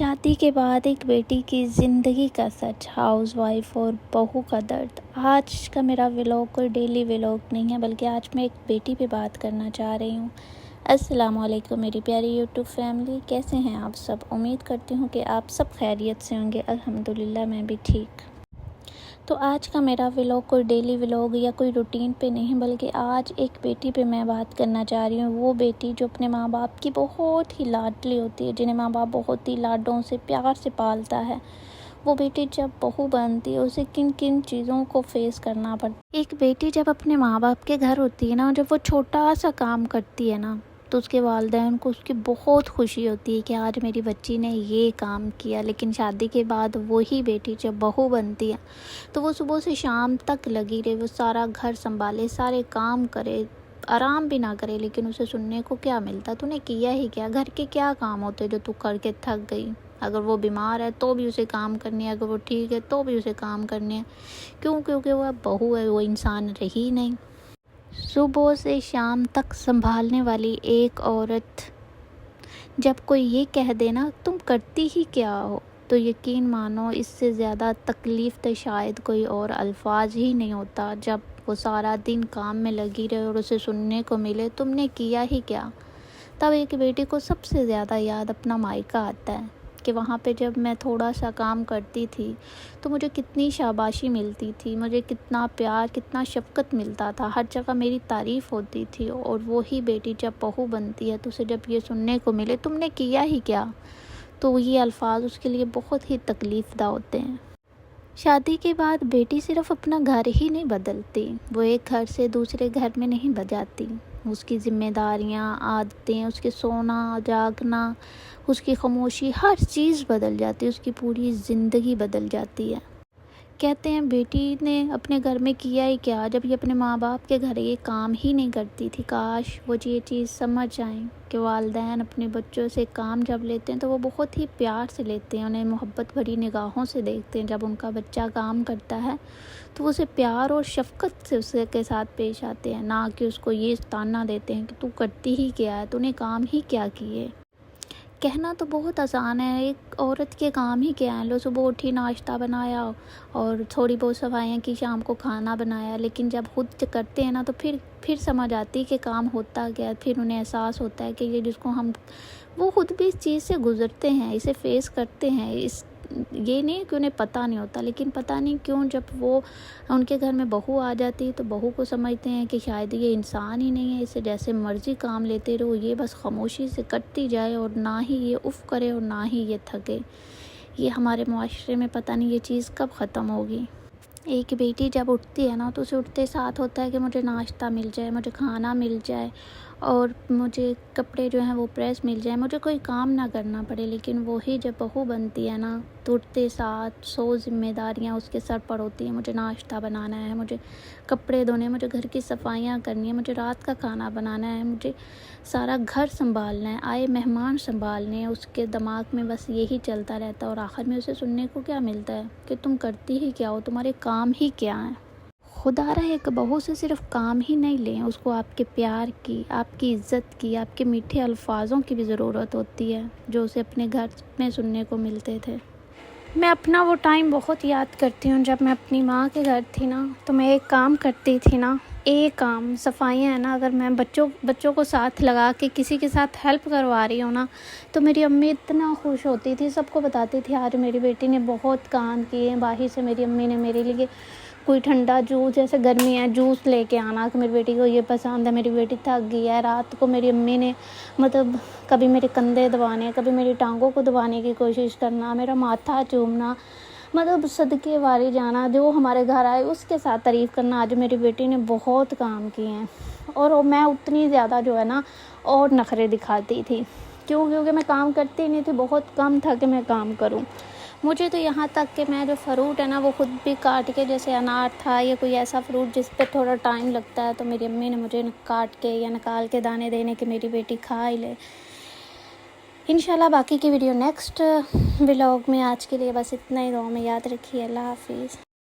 شادی کے بعد ایک بیٹی کی زندگی کا سچ، ہاؤس وائف اور بہو کا درد۔ آج کا میرا ولاگ کوئی ڈیلی ولاگ نہیں ہے، بلکہ آج میں ایک بیٹی پہ بات کرنا چاہ رہی ہوں۔ السلام علیکم میری پیاری یوٹیوب فیملی، کیسے ہیں آپ سب؟ امید کرتی ہوں کہ آپ سب خیریت سے ہوں گے۔ الحمدللہ میں بھی ٹھیک۔ تو آج کا میرا ولاگ کوئی ڈیلی ولاگ یا کوئی روٹین پہ نہیں، بلکہ آج ایک بیٹی پہ میں بات کرنا چاہ رہی ہوں۔ وہ بیٹی جو اپنے ماں باپ کی بہت ہی لاڈلی ہوتی ہے، جنہیں ماں باپ بہت ہی لاڈوں سے پیار سے پالتا ہے۔ وہ بیٹی جب بہو بنتی ہے، اسے کن کن چیزوں کو فیس کرنا پڑتا ہے۔ ایک بیٹی جب اپنے ماں باپ کے گھر ہوتی ہے نا، جب وہ چھوٹا سا کام کرتی ہے نا، تو اس کے والدین کو اس کی بہت خوشی ہوتی ہے کہ آج میری بچی نے یہ کام کیا۔ لیکن شادی کے بعد وہی بیٹی جب بہو بنتی ہے تو وہ صبح سے شام تک لگی رہے، وہ سارا گھر سنبھالے، سارے کام کرے، آرام بھی نہ کرے، لیکن اسے سننے کو کیا ملتا؟ تو نے کیا ہی کیا؟ گھر کے کیا کام ہوتے جو تو کر کے تھک گئی؟ اگر وہ بیمار ہے تو بھی اسے کام کرنی ہے، اگر وہ ٹھیک ہے تو بھی اسے کام کرنے ہیں۔ کیوں؟ کیونکہ وہ اب بہو ہے، وہ انسان رہی نہیں۔ صبح سے شام تک سنبھالنے والی ایک عورت جب کوئی یہ کہہ دے نا تم کرتی ہی کیا ہو، تو یقین مانو اس سے زیادہ تکلیف تو شاید کوئی اور الفاظ ہی نہیں ہوتا۔ جب وہ سارا دن کام میں لگی رہے اور اسے سننے کو ملے تم نے کیا ہی کیا، تب ایک بیٹی کو سب سے زیادہ یاد اپنا مائیکہ آتا ہے کہ وہاں پہ جب میں تھوڑا سا کام کرتی تھی تو مجھے کتنی شاباشی ملتی تھی، مجھے کتنا پیار، کتنا شفقت ملتا تھا، ہر جگہ میری تعریف ہوتی تھی۔ اور وہی بیٹی جب بہو بنتی ہے تو اسے جب یہ سننے کو ملے تم نے کیا ہی کیا، تو یہ الفاظ اس کے لیے بہت ہی تکلیف دہ ہوتے ہیں۔ شادی کے بعد بیٹی صرف اپنا گھر ہی نہیں بدلتی، وہ ایک گھر سے دوسرے گھر میں نہیں بجاتی۔ اس کی ذمہ داریاں، عادتیں، اس کے سونا جاگنا، اس کی خاموشی، ہر چیز بدل جاتی ہے، اس کی پوری زندگی بدل جاتی ہے۔ کہتے ہیں بیٹی نے اپنے گھر میں کیا ہی کیا جب یہ اپنے ماں باپ کے گھر یہ کام ہی نہیں کرتی تھی۔ کاش وہ یہ چیز سمجھ جائیں کہ والدین اپنے بچوں سے کام جب لیتے ہیں تو وہ بہت ہی پیار سے لیتے ہیں، انہیں محبت بھری نگاہوں سے دیکھتے ہیں۔ جب ان کا بچہ کام کرتا ہے تو وہ اسے پیار اور شفقت سے اس کے ساتھ پیش آتے ہیں، نہ کہ اس کو یہ طعنہ دیتے ہیں کہ تو کرتی ہی کیا ہے، تو نے کام ہی کیا کیے۔ کہنا تو بہت آسان ہے، ایک عورت کے کام ہی کیا ہے، لو صبح اٹھی ناشتہ بنایا اور تھوڑی بہت صفائیاں کی، شام کو کھانا بنایا۔ لیکن جب خود کرتے ہیں نا تو پھر سمجھ آتی ہے کہ کام ہوتا کیا ہے، پھر انہیں احساس ہوتا ہے کہ یہ جس کو وہ خود بھی اس چیز سے گزرتے ہیں، اسے فیس کرتے ہیں۔ یہ نہیں کہ انہیں پتہ نہیں ہوتا، لیکن پتہ نہیں کیوں جب وہ ان کے گھر میں بہو آ جاتی ہے تو بہو کو سمجھتے ہیں کہ شاید یہ انسان ہی نہیں ہے، اسے جیسے مرضی کام لیتے رہو، یہ بس خاموشی سے کرتی جائے اور نہ ہی یہ اف کرے اور نہ ہی یہ تھکے۔ یہ ہمارے معاشرے میں پتہ نہیں یہ چیز کب ختم ہوگی۔ ایک بیٹی جب اٹھتی ہے نا تو اسے اٹھتے ساتھ ہوتا ہے کہ مجھے ناشتہ مل جائے، مجھے کھانا مل جائے اور مجھے کپڑے جو ہیں وہ پریس مل جائے، مجھے کوئی کام نہ کرنا پڑے۔ لیکن وہی جب بہو بنتی ہے نا تو اٹھتے ساتھ 100 ذمہ داریاں اس کے سر پر ہوتی ہیں۔ مجھے ناشتہ بنانا ہے، مجھے کپڑے دھونے، مجھے گھر کی صفائیاں کرنی ہے، مجھے رات کا کھانا بنانا ہے، مجھے سارا گھر سنبھالنا ہے، آئے مہمان سنبھالنے ہیں۔ اس کے دماغ میں بس یہی چلتا رہتا ہے اور آخر میں اسے سننے کو کیا ملتا ہے کہ تم کرتی ہی کیا ہو، تمہارے کام ہی کیا ہیں۔ خدا رہا ایک بہو سے صرف کام ہی نہیں لیں، اس کو آپ کے پیار کی، آپ کی عزت کی، آپ کے میٹھے الفاظوں کی بھی ضرورت ہوتی ہے جو اسے اپنے گھر میں سننے کو ملتے تھے۔ میں اپنا وہ ٹائم بہت یاد کرتی ہوں جب میں اپنی ماں کے گھر تھی نا، تو میں ایک کام کرتی تھی نا، ایک کام صفائیاں ہیں نا، اگر میں بچوں کو ساتھ لگا کے کسی کے ساتھ ہیلپ کروا رہی ہوں نا تو میری امی اتنا خوش ہوتی تھی، سب کو بتاتی تھی آج میری بیٹی نے بہت کام کیے ہیں۔ باہر سے میری امی نے میرے لیے کوئی ٹھنڈا جوس، جیسے گرمی ہے جوس لے کے آنا کہ میری بیٹی کو یہ پسند ہے، میری بیٹی تھک گئی ہے۔ رات کو میری امی نے کبھی میرے کندھے دبانے، کبھی میری ٹانگوں کو دبانے کی کوشش کرنا، میرا ماتھا چومنا، صدقے واری جانا، جو ہمارے گھر آئے اس کے ساتھ تعریف کرنا، آج میری بیٹی نے بہت کام کیے ہیں۔ اور میں اتنی زیادہ جو ہے نا اور نخرے دکھاتی تھی، کیونکہ میں کام کرتی نہیں تھی، بہت کم تھا کہ میں کام کروں۔ مجھے تو یہاں تک کہ میں جو فروٹ ہے نا وہ خود بھی کاٹ کے، جیسے انار تھا یا کوئی ایسا فروٹ جس پہ تھوڑا ٹائم لگتا ہے، تو میری امی نے مجھے کاٹ کے یا نکال کے دانے دینے کہ میری بیٹی کھا ہی لے۔ انشاءاللہ باقی کی ویڈیو نیکسٹ ولاگ میں، آج کے لیے بس اتنا ہی، دعا میں یاد رکھیے۔ اللہ حافظ۔